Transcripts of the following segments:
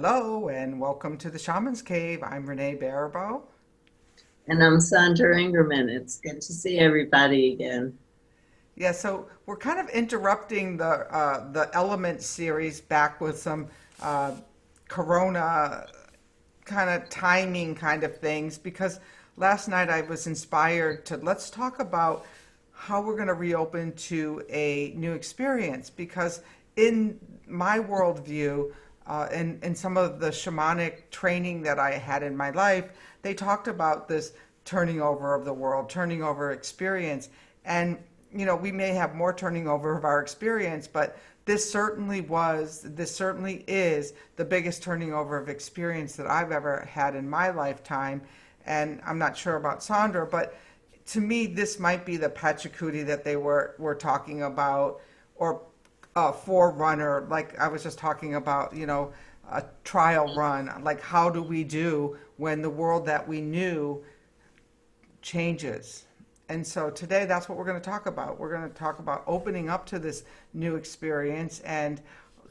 Hello and welcome to the Shamans Cave. I'm Renee Baribeau. And I'm Sandra Ingerman. It's good to see everybody again. Yeah, so we're kind of interrupting the Element series back with some uh, Corona kind of timing kind of things because last night I was inspired to let's talk about how we're going to reopen to a new experience because in my worldview and some of the shamanic training that I had in my life, they talked about this turning over of the world, turning over experience. And, we may have more turning over of our experience, but this certainly is the biggest turning over of experience that I've ever had in my lifetime. And I'm not sure about Sandra, but to me, this might be the Pachacuti that they were talking about, or a forerunner, like I was just talking about, a trial run. Like, how do we do when the world that we knew changes? And so today, that's what we're going to talk about. We're going to talk about opening up to this new experience and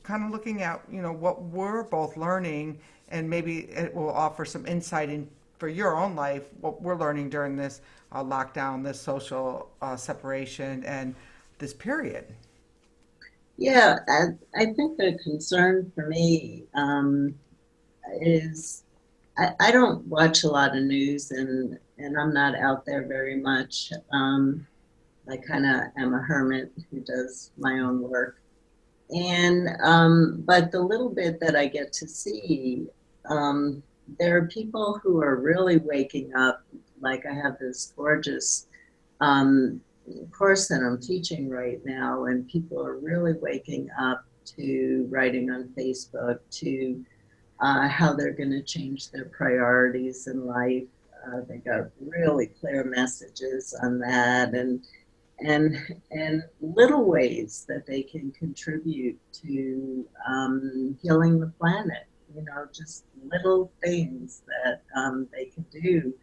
kind of looking at, what we're both learning, and maybe it will offer some insight in for your own life, what we're learning during this lockdown, this social separation, and this period. Yeah, I think the concern for me is I don't watch a lot of news and I'm not out there very much. I kind of am a hermit who does my own work. And but the little bit that I get to see, um, there are people who are really waking up. Like I have this gorgeous um, course that I'm teaching right now, and people are really waking up to writing on Facebook, to how they're going to change their priorities in life. They got really clear messages on that, and and little ways that they can contribute to healing the planet. You know, just little things that they can do.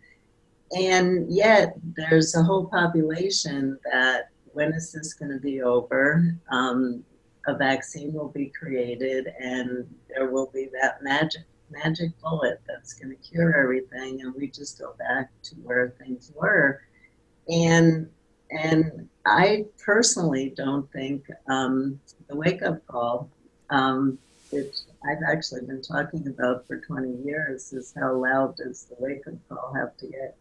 And yet, there's a whole population that when is this going to be over? A vaccine will be created, and there will be that magic bullet that's going to cure everything, and we just go back to where things were. And I personally don't think the wake up call, which I've actually been talking about for 20 years, is how loud does the wake up call have to get?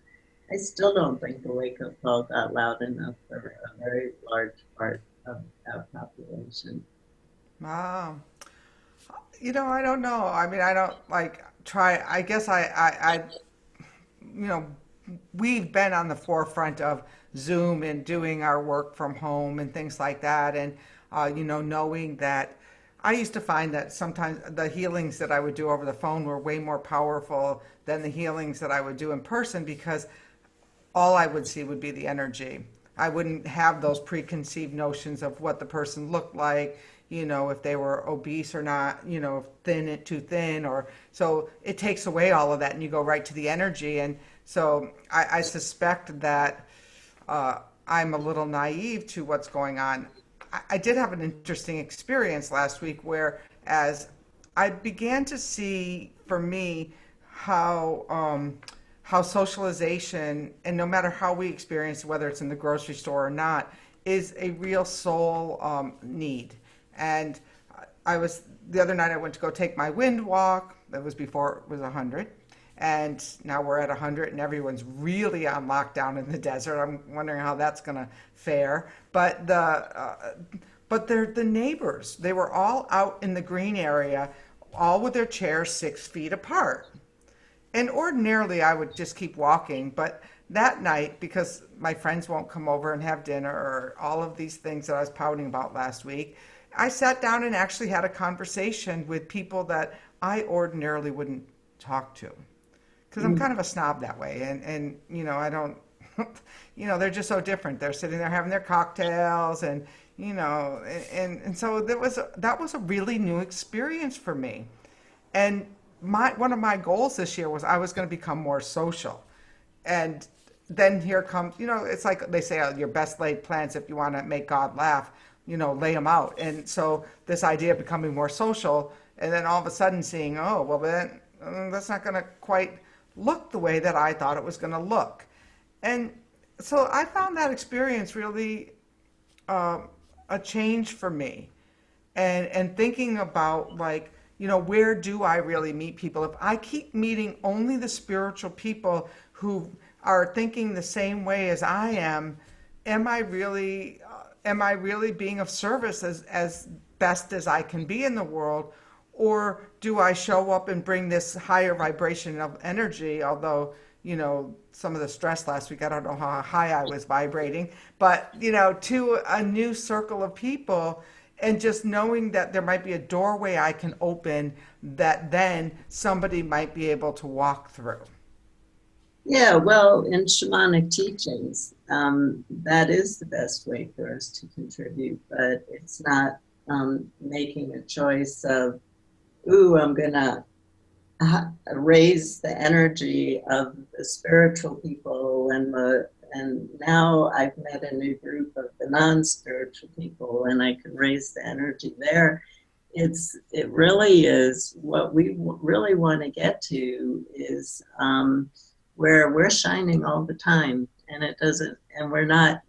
I still don't think the wake up call got loud enough for a very large part of our population. Wow. I don't know. I mean, I don't like try. I guess you know, we've been on the forefront of Zoom and doing our work from home and things like that. And, knowing that I used to find that sometimes the healings that I would do over the phone were way more powerful than the healings that I would do in person because all I would see would be the energy. I wouldn't have those preconceived notions of what the person looked like, if they were obese or not, thin, too thin, or so it takes away all of that and you go right to the energy. And so I suspect that I'm a little naive to what's going on. I did have an interesting experience last week where as I began to see for me how socialization, and no matter how we experience, whether it's in the grocery store or not, is a real soul need. And I was the other night I went to go take my wind walk. That was before it was 100. And now we're at 100 and everyone's really on lockdown in the desert. I'm wondering how that's going to fare. But they're the neighbors. They were all out in the green area, all with their chairs 6 feet apart. And ordinarily, I would just keep walking. But that night, because my friends won't come over and have dinner or all of these things that I was pouting about last week, I sat down and actually had a conversation with people that I ordinarily wouldn't talk to. Because I'm kind of a snob that way. And I don't, they're just so different. They're sitting there having their cocktails and, and so that was a really new experience for me. And one of my goals this year was I was going to become more social. And then here comes, it's like they say, your best laid plans if you want to make God laugh. lay them out. And so this idea of becoming more social, and then all of a sudden seeing, oh, well, then that's not going to quite look the way that I thought it was going to look. And so I found that experience really a change for me. And thinking about, like, where do I really meet people? If I keep meeting only the spiritual people who are thinking the same way as I am I really being of service as best as I can be in the world? Or do I show up and bring this higher vibration of energy? Although, some of the stress last week, I don't know how high I was vibrating, but, to a new circle of people, and just knowing that there might be a doorway I can open that then somebody might be able to walk through. Yeah, well, in shamanic teachings, that is the best way for us to contribute, but it's not making a choice of, ooh, I'm going to raise the energy of the spiritual people, and now I've met a new group of the non-spiritual people, and I can raise the energy there. It really is what we really want to get to is where we're shining all the time, and it doesn't, and we're not.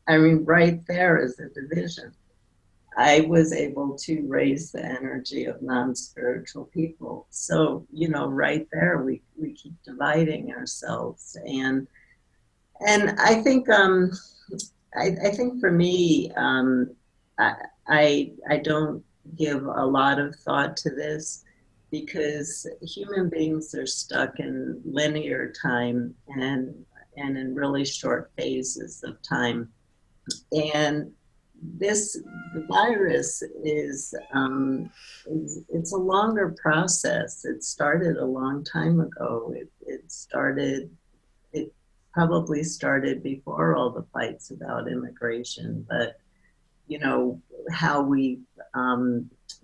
I mean, right there is a division. I was able to raise the energy of non-spiritual people. So, right there, we keep dividing ourselves. And I think, I think for me, I don't give a lot of thought to this because human beings are stuck in linear time and in really short phases of time. And the virus is it's a longer process. It started a long time ago. It probably started before all the fights about immigration, but how we've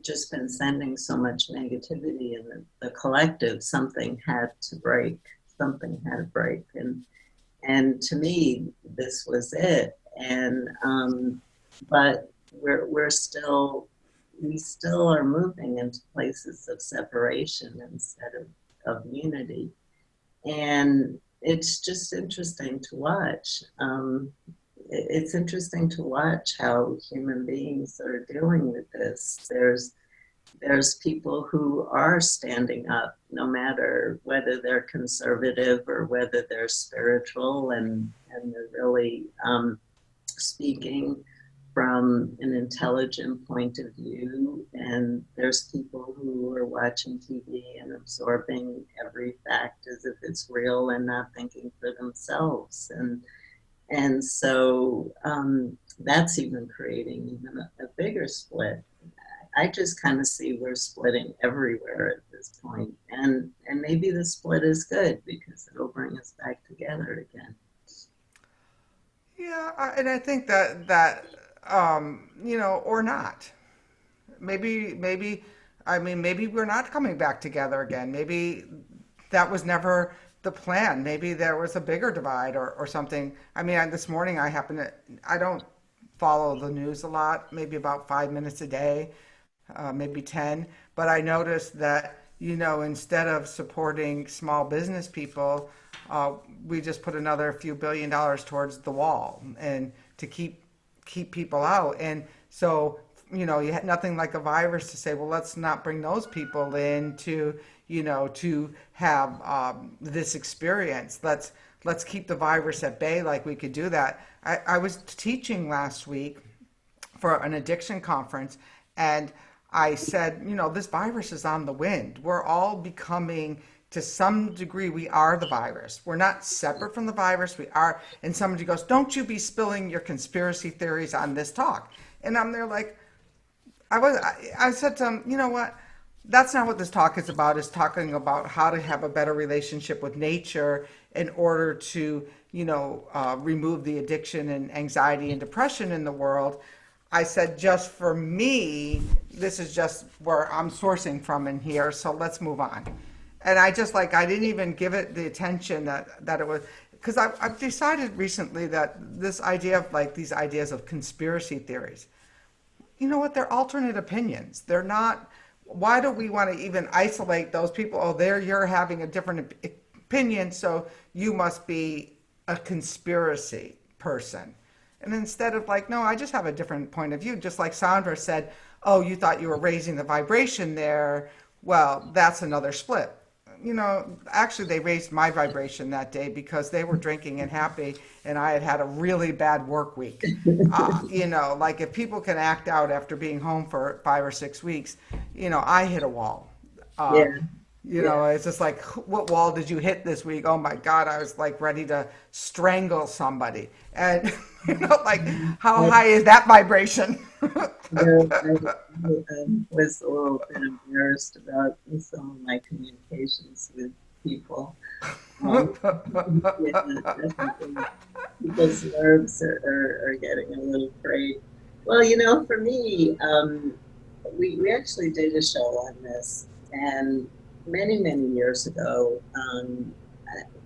just been sending so much negativity in the collective. Something had to break. And to me, this was it. And but we still are moving into places of separation instead of unity. And it's just interesting to watch. It's interesting to watch how human beings are dealing with this. There's people who are standing up, no matter whether they're conservative or whether they're spiritual, and they're really speaking from an intelligent point of view. And there's people who are watching TV and absorbing every fact as if it's real and not thinking for themselves. And so that's even creating even a bigger split. I just kind of see we're splitting everywhere at this point. And maybe the split is good because it'll bring us back together again. Yeah, and I think that or not. Maybe, I mean, maybe we're not coming back together again. Maybe that was never the plan. Maybe there was a bigger divide or something. I mean, this morning I don't follow the news a lot, maybe about 5 minutes a day, maybe 10. But I noticed that, instead of supporting small business people, we just put another few $1 billion towards the wall and to keep people out. And so, you had nothing like a virus to say, well, let's not bring those people in to have this experience. Let's keep the virus at bay, like we could do that. I was teaching last week for an addiction conference, and I said, this virus is on the wind. We're all becoming, to some degree, we are the virus. We're not separate from the virus. We are. And somebody goes, don't you be spilling your conspiracy theories on this talk. And I'm there like, I said to him, you know what? That's not what this talk is about. It's talking about how to have a better relationship with nature in order to, remove the addiction and anxiety and depression in the world. I said, just for me, this is just where I'm sourcing from in here. So let's move on. And I didn't even give it the attention that it was, because I've decided recently that this idea of these ideas of conspiracy theories, you know what, they're alternate opinions. They're not, why do we want to even isolate those people? Oh, there you're having a different opinion, so you must be a conspiracy person. And instead of like, no, I just have a different point of view. Just like Sandra said, oh, you thought you were raising the vibration there. Well, that's another split. You know, actually, they raised my vibration that day because they were drinking and happy, and I had had a really bad work week. You know, like if people can act out after being home for 5 or 6 weeks, you know, I hit a wall. Yeah, You yeah. know, it's just like, what wall did you hit this week? Oh my God, I was like ready to strangle somebody. And, you know, like, how I, high is that vibration? I was a little bit embarrassed about some of my communications with people. Um, yeah, definitely. People's nerves are getting a little frayed. Well, for me, we actually did a show on this, and many, many years ago,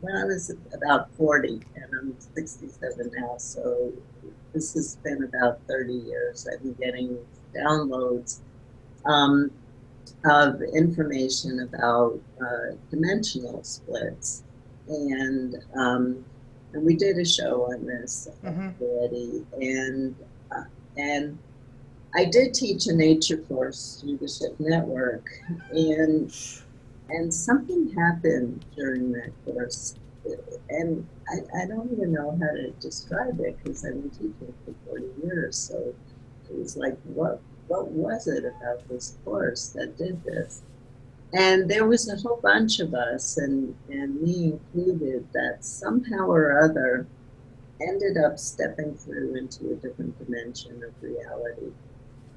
when I was about 40, and I'm 67 now, so this has been about 30 years. I've been getting downloads um, of information about dimensional splits, and we did a show on this Hmm. already, and I did teach a nature course through the Ship Network, and and something happened during that course, and I don't even know how to describe it because I've been teaching for 40 years. So it was like, what was it about this course that did this? And there was a whole bunch of us, and me included, that somehow or other ended up stepping through into a different dimension of reality.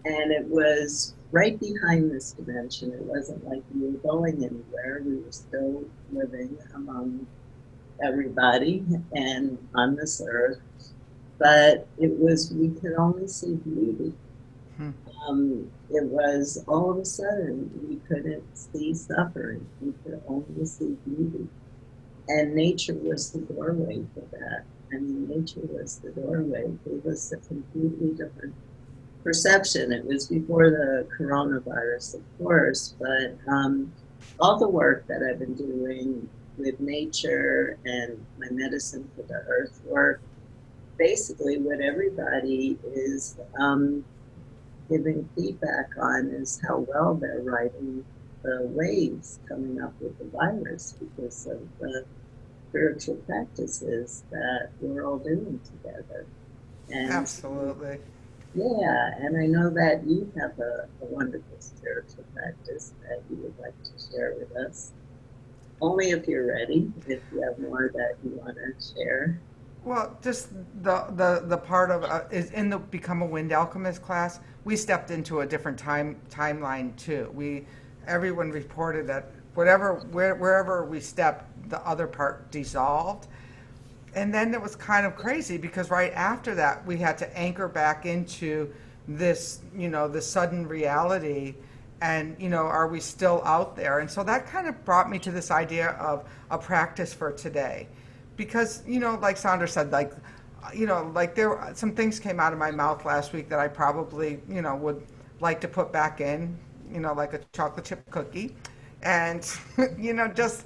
And it was right behind this dimension. It wasn't like we were going anywhere. We were still living among everybody and on this earth. But it was, we could only see beauty. It was all of a sudden we couldn't see suffering. We could only see beauty. And nature was the doorway for that. I mean, nature was the doorway. It gave us a completely different perception. It was before the coronavirus, of course, but all the work that I've been doing with nature and my medicine for the earth work, basically what everybody is giving feedback on is how well they're riding the waves coming up with the virus because of the spiritual practices that we're all doing together. And Absolutely. yeah, and I know that you have a wonderful spiritual practice that you would like to share with us. Only if you're ready, if you have more that you want to share. Well, just the part of is in the Become a Wind Alchemist class. We stepped into a different timeline too. Everyone reported that wherever we stepped, the other part dissolved, and then it was kind of crazy because right after that we had to anchor back into this, the sudden reality, and are we still out there? And so that kind of brought me to this idea of a practice for today, because like Sandra said, like some things came out of my mouth last week that I probably would like to put back in, like a chocolate chip cookie, and just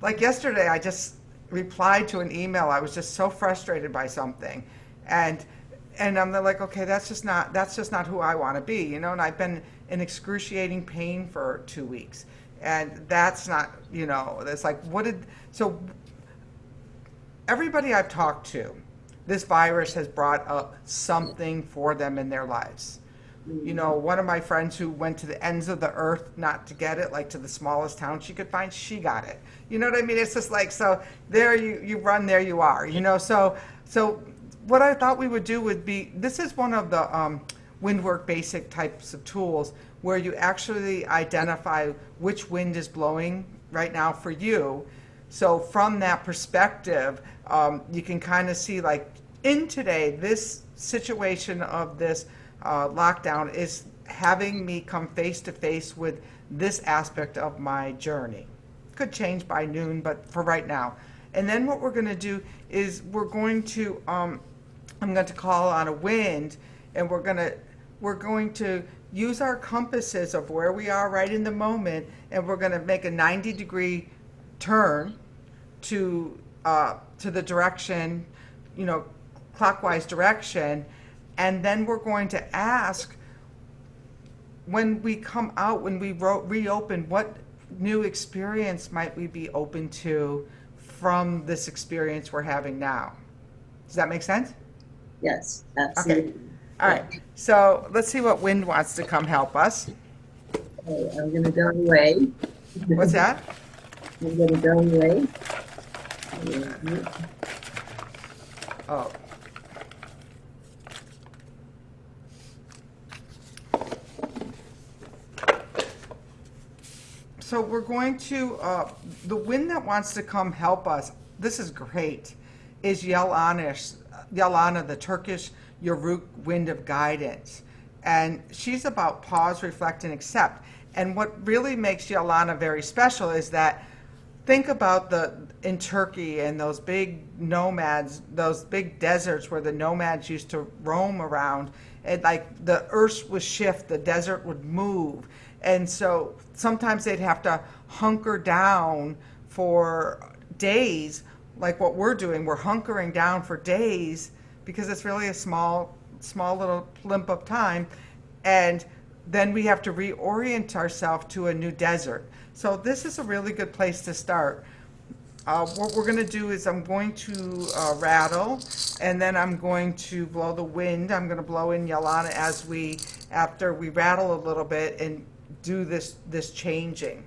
like yesterday, I just replied to an email. I was just so frustrated by something, and I'm like, okay, that's just not who I want to be, And I've been in excruciating pain for 2 weeks, and that's not, It's like, so everybody I've talked to, this virus has brought up something for them in their lives. Mm. One of my friends who went to the ends of the earth not to get it, like to the smallest town she could find, she got it. You know what I mean? It's just like, so there you run, there you are. So what I thought we would do would be, this is one of the windwork basic types of tools where you actually identify which wind is blowing right now for you. So from that perspective, you can kind of see, like, in today, this situation of this lockdown is having me come face to face with this aspect of my journey. Could change by noon, but for right now. And then what we're going to do is I'm going to call on a wind, and we're going to we're going to use our compasses of where we are right in the moment, and we're going to make a 90-degree turn to the direction, clockwise direction, and then we're going to ask, when we come out, when we reopen, what new experience might we be open to from this experience we're having now? Does that make sense? Yes, absolutely. Okay. All right. So let's see what wind wants to come help us. Okay, I'm going to go away. What's that? I'm going to go away. Oh. So we're going to, the wind that wants to come help us, this is great, is Yelana, the Turkish Yörük wind of guidance. And she's about pause, reflect, and accept. And what really makes Yelana very special is that, think about in Turkey and those big nomads, those big deserts where the nomads used to roam around, and like the earth would shift, the desert would move. And so sometimes they'd have to hunker down for days, like what we're doing. We're hunkering down for days because it's really a small little blimp of time. And then we have to reorient ourselves to a new desert. So this is a really good place to start. What we're going to do is I'm going to rattle, and then I'm going to blow the wind. I'm going to blow in Yelana after we rattle a little bit and do this changing.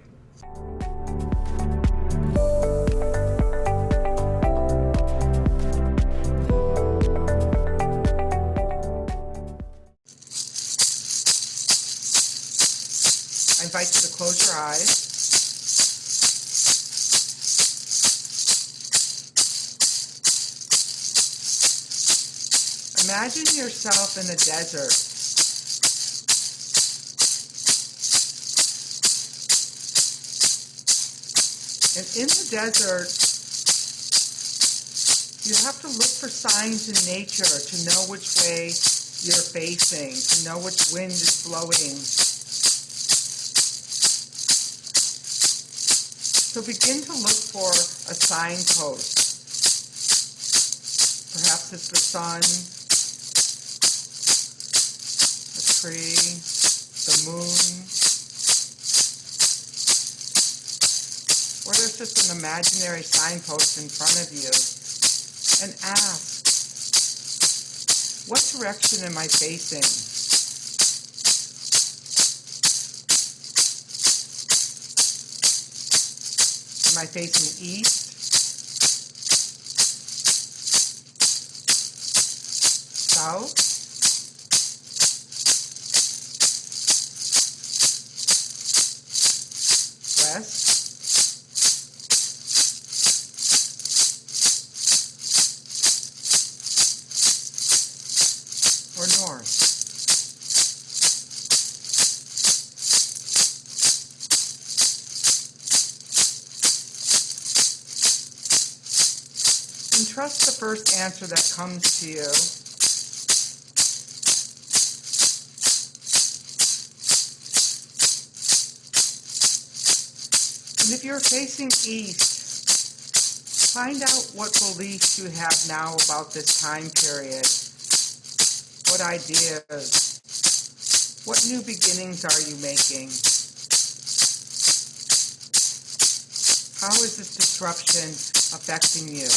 I invite you to close your eyes. Imagine yourself in a desert. And in the desert, you have to look for signs in nature to know which way you're facing, to know which wind is blowing. So begin to look for a signpost. Perhaps it's the sun, a tree, the moon, or there's just an imaginary signpost in front of you, and ask, what direction am I facing? Am I facing east, south, west, or north? And trust the first answer that comes to you. And if you're facing east, find out what beliefs you have now about this time period. What ideas? What new beginnings are you making? How is this disruption affecting you?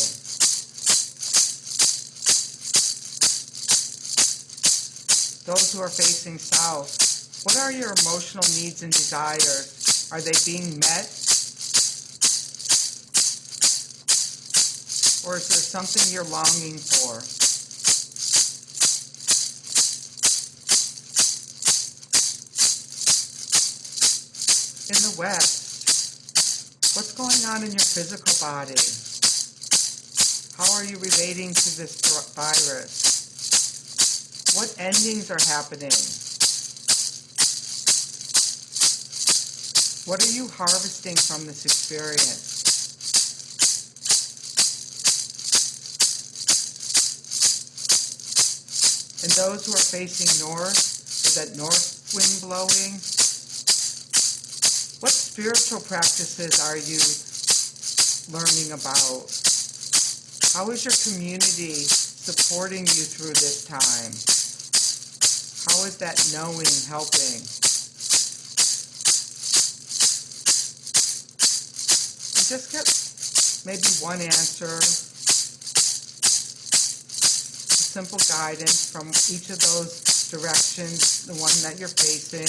Those who are facing south, what are your emotional needs and desires? Are they being met? Or is there something you're longing for? In the west, what's going on in your physical body? How are you relating to this virus? What endings are happening? What are you harvesting from this experience? And those who are facing north, with that north wind blowing. What spiritual practices are you learning about? How is your community supporting you through this time? How is that knowing helping? And just get maybe one answer, a simple guidance from each of those directions, the one that you're facing.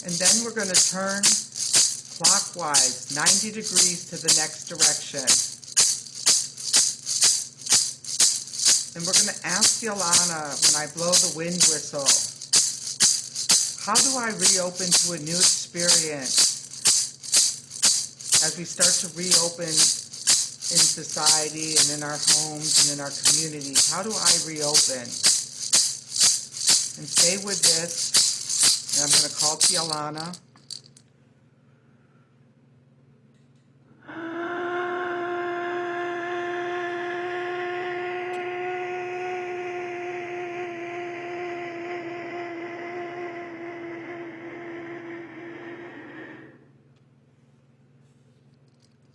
And then we're going to turn clockwise, 90 degrees to the next direction. And we're going to ask Yolana, when I blow the wind whistle, how do I reopen to a new experience as we start to reopen in society and in our homes and in our communities? How do I reopen? And stay with this. And I'm going to call to Yolana.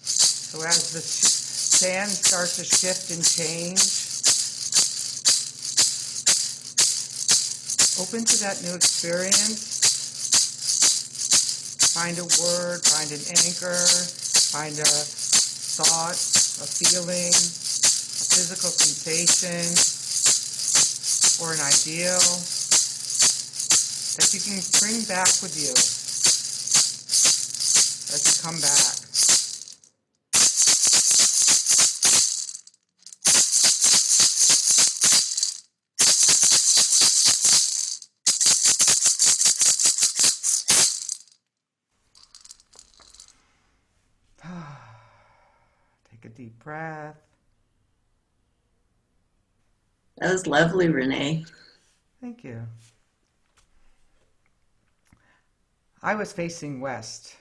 So as the sand starts to shift and change, open to that new experience. Find a word, find an anchor, find a thought, a feeling, a physical sensation, or an ideal that you can bring back with you as you come back. Take a deep breath. That was lovely, Renee. Thank you. I was facing west.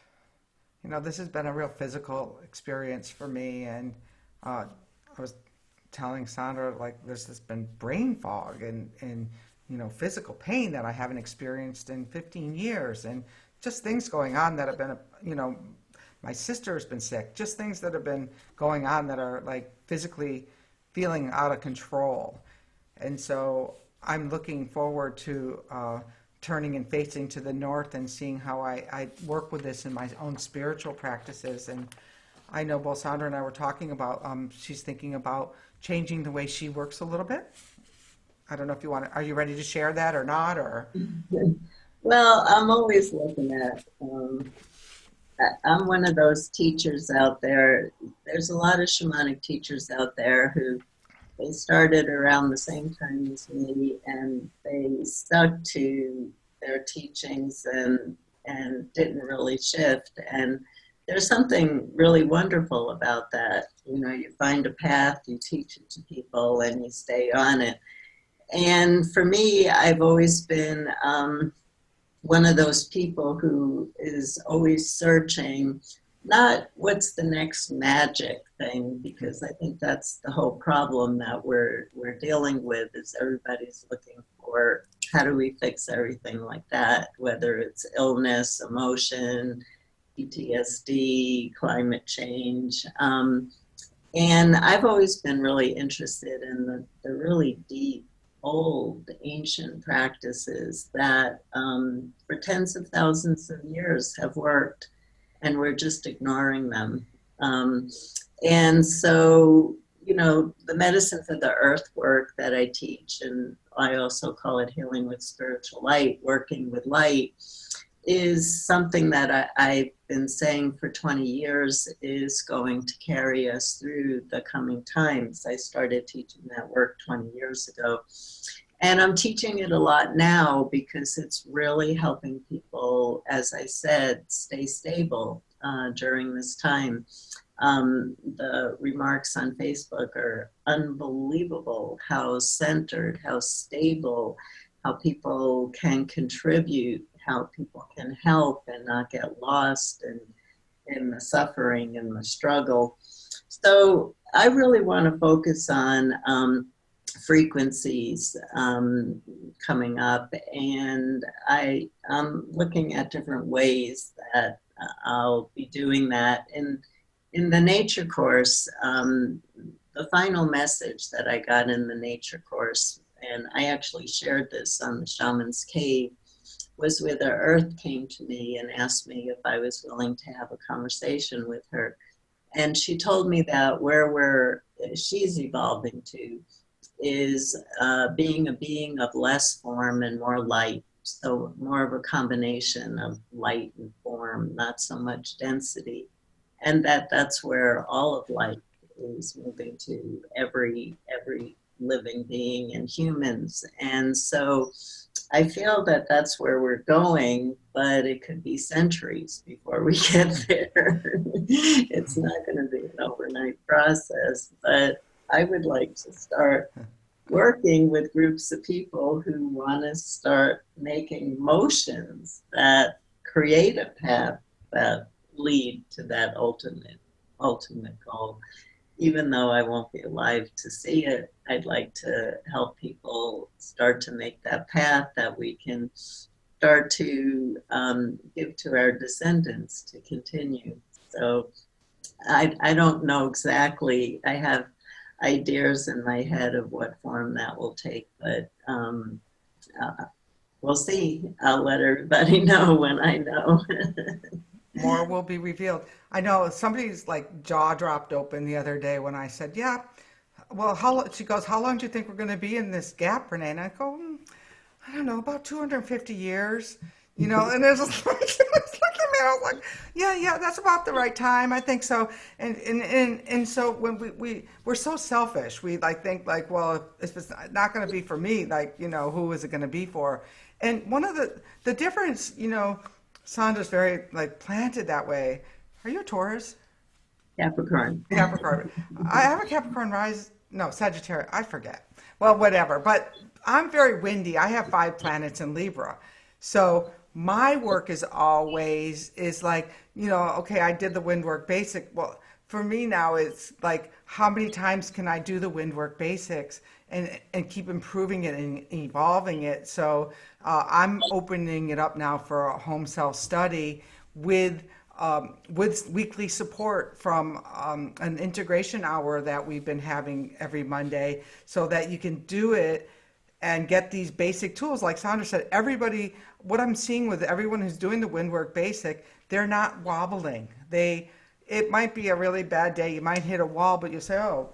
This has been a real physical experience for me, and I was telling Sandra, like, there's been brain fog and physical pain that I haven't experienced in 15 years, and just things going on that have been, my sister's been sick, just things that have been going on that are like physically feeling out of control. And so I'm looking forward to turning and facing to the north and seeing how I work with this in my own spiritual practices. And I know both Sandra and I were talking about, she's thinking about changing the way she works a little bit. I don't know if you want to, are you ready to share that or not? Or Well, I'm always looking at, I'm one of those teachers out there. There's a lot of shamanic teachers out there who they started around the same time as me, and they stuck to their teachings and didn't really shift. And there's something really wonderful about that. You find a path, you teach it to people, and you stay on it. And for me, I've always been one of those people who is always searching, not what's the next magic thing, because I think that's the whole problem that we're dealing with, is everybody's looking for how do we fix everything like that, whether it's illness, emotion, PTSD, climate change. And I've always been really interested in the really deep, old, ancient practices that for tens of thousands of years have worked, and we're just ignoring them. And so, the medicine for the earth work that I teach, and I also call it healing with spiritual light, working with light, is something that I've been saying for 20 years is going to carry us through the coming times. I started teaching that work 20 years ago. And I'm teaching it a lot now because it's really helping people, as I said, stay stable during this time. The remarks on Facebook are unbelievable, how centered, how stable, how people can contribute, how people can help and not get lost in the suffering and the struggle. So I really want to focus on frequencies coming up, and I'm looking at different ways that I'll be doing that. In the nature course, the final message that I got in the nature course, and I actually shared this on the Shaman's Cave, was where the earth came to me and asked me if I was willing to have a conversation with her. And she told me that where she's evolving to is being a being of less form and more light. So more of a combination of light and form, not so much density. And that's where all of life is moving to, every living being and humans. And so I feel that that's where we're going, but it could be centuries before we get there. It's not going to be an overnight process, but I would like to start working with groups of people who want to start making motions that create a path that lead to that ultimate goal. Even though I won't be alive to see it, I'd like to help people start to make that path that we can start to give to our descendants to continue. So I don't know exactly. I have ideas in my head of what form that will take, but we'll see. I'll let everybody know when I know. More will be revealed. I know somebody's like jaw dropped open the other day when I said, "Yeah, well, she goes, how long do you think we're going to be in this gap, Renee?" And I go, I don't know, about 250 years, and it's just like, it's like, I was like, yeah, that's about the right time. I think so. And so when we're so selfish, we like think like, well, if it's not going to be for me, like, who is it going to be for? And one of the difference, Sandra's very like planted that way. Are you a Taurus? Capricorn. Capricorn. I have a Capricorn rise. No, Sagittarius. I forget. Well, whatever. But I'm very windy. I have 5 planets in Libra. So my work is like, okay, I did the wind work basic. Well, for me now, it's like, how many times can I do the wind work basics and keep improving it and evolving it? So I'm opening it up now for a home self study with weekly support from an integration hour that we've been having every Monday, so that you can do it and get these basic tools. Like Sandra said, what I'm seeing with everyone who's doing the Windwork Basic, they're not wobbling. It might be a really bad day. You might hit a wall, but you say, oh,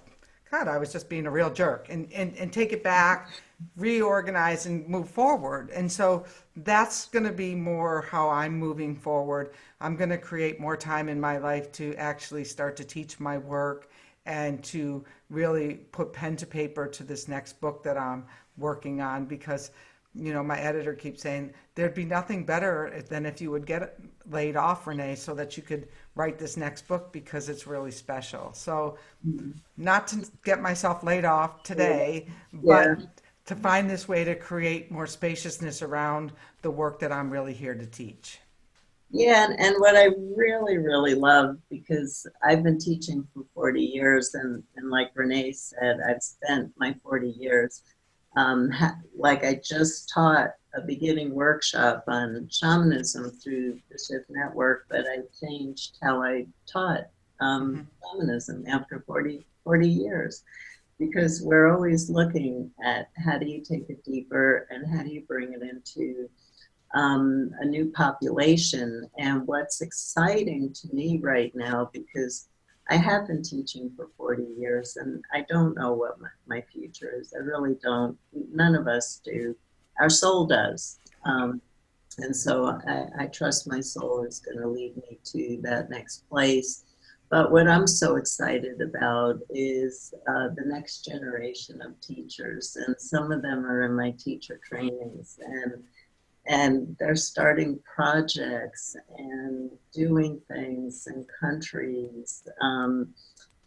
God, I was just being a real jerk, and take it back, reorganize, and move forward. And so that's going to be more how I'm moving forward. I'm going to create more time in my life to actually start to teach my work and to really put pen to paper to this next book that I'm working on, because my editor keeps saying there'd be nothing better than if you would get laid off, Renee, so that you could write this next book, because it's really special. So not to get myself laid off today, but to find this way to create more spaciousness around the work that I'm really here to teach. Yeah, and what I really, really love, because I've been teaching for 40 years, and like Renee said, I've spent my 40 years, like I just taught a beginning workshop on shamanism through the Shift Network, but I changed how I taught shamanism after 40 years, because we're always looking at how do you take it deeper and how do you bring it into a new population. And what's exciting to me right now, because I have been teaching for 40 years and I don't know what my future is. I really don't. None of us do. Our soul does. And so I trust my soul is going to lead me to that next place. But what I'm so excited about is the next generation of teachers. And some of them are in my teacher trainings. And they're starting projects and doing things in countries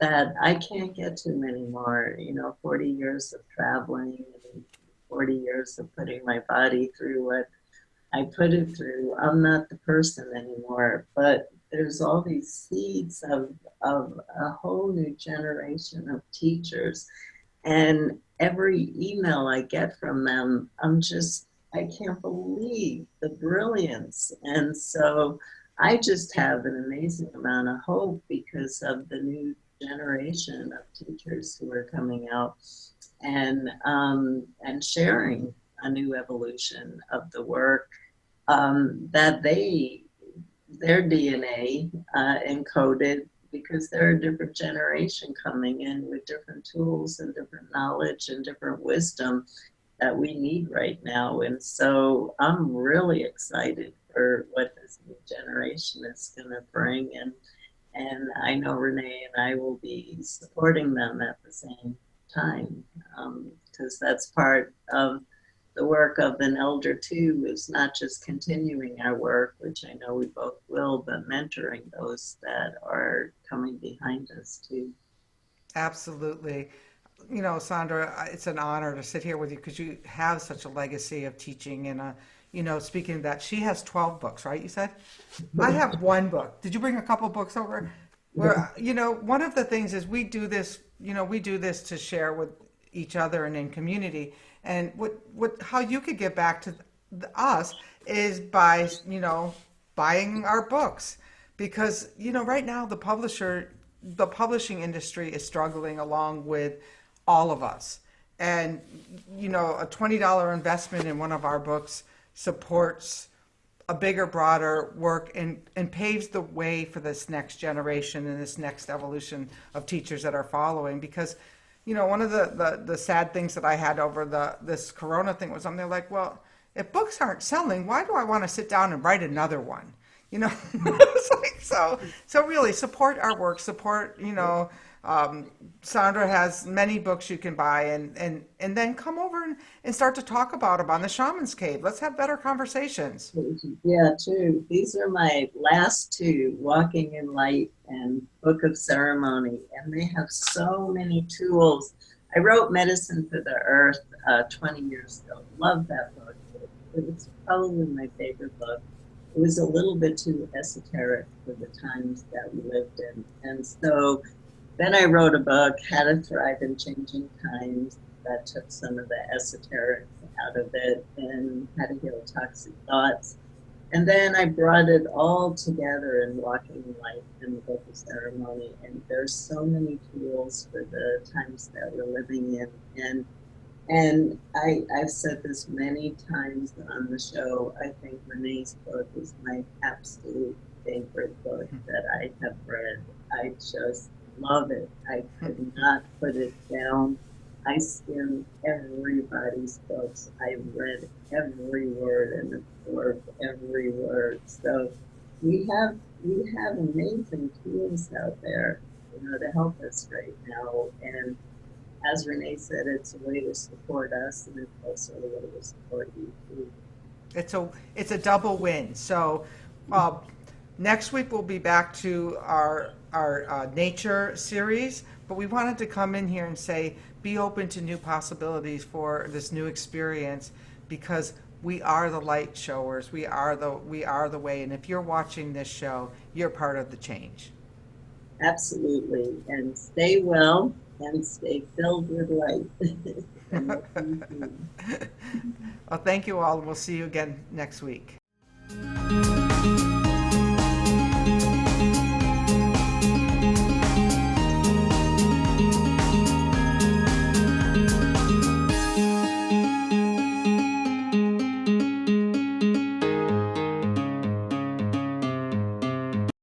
that I can't get to anymore. 40 years of traveling and 40 years of putting my body through what I put it through. I'm not the person anymore, but there's all these seeds of a whole new generation of teachers. And every email I get from them, I can't believe the brilliance. And so I just have an amazing amount of hope because of the new generation of teachers who are coming out and sharing a new evolution of the work that their DNA encoded, because they're a different generation coming in with different tools and different knowledge and different wisdom that we need right now. And so I'm really excited for what this new generation is going to bring. And I know Renee and I will be supporting them at the same time, because that's part of the work of an elder too, is not just continuing our work, which I know we both will, but mentoring those that are coming behind us too. Absolutely. You know, Sandra, it's an honor to sit here with you because you have such a legacy of teaching. And, you know, speaking of that, she has 12 books, right? You said? I have one book. Did you bring a couple books over? Where, you know, one of the things is we do this, you know, we do this to share with each other and in community. And how you could get back to us is by, you know, buying our books. Because, you know, right now the publishing industry is struggling along with all of us. And, you know, a $20 investment in one of our books supports a bigger, broader work and paves the way for this next generation and this next evolution of teachers that are following. Because, you know, one of the sad things that I had over this Corona thing was they're like, well, if books aren't selling, why do I want to sit down and write another one? You know, it's like, so really support our work, support, you know, Sandra has many books you can buy and then come over and start to talk about them on the Shaman's Cave. Let's have better conversations. Yeah, true. These are my last two, Walking in Light and Book of Ceremony, and they have so many tools. I wrote Medicine for the Earth 20 years ago. Love that book. It was probably my favorite book. It was a little bit too esoteric for the times that we lived in. And so then I wrote a book, How to Thrive in Changing Times, that took some of the esoteric out of it, and How to Heal Toxic Thoughts. And then I brought it all together in Walking in Light and the Book of Ceremony. And there's so many tools for the times that we're living in. I've said this many times on the show. I think Renee's book is my absolute favorite book that I have read. I just love it. I could not put it down. I skimmed everybody's books. I read every word and absorbed every word. So we have amazing tools out there, you know, to help us right now. And as Renee said, it's a way to support us, and it's also a way to support you too. It's a double win. So uh, next week we'll be back to our nature series, but we wanted to come in here and say be open to new possibilities for this new experience because we are the light showers. We are the way. And if you're watching this show, you're part of the change. Absolutely. And stay well and stay filled with light. And Well, thank you all. We'll see you again next week.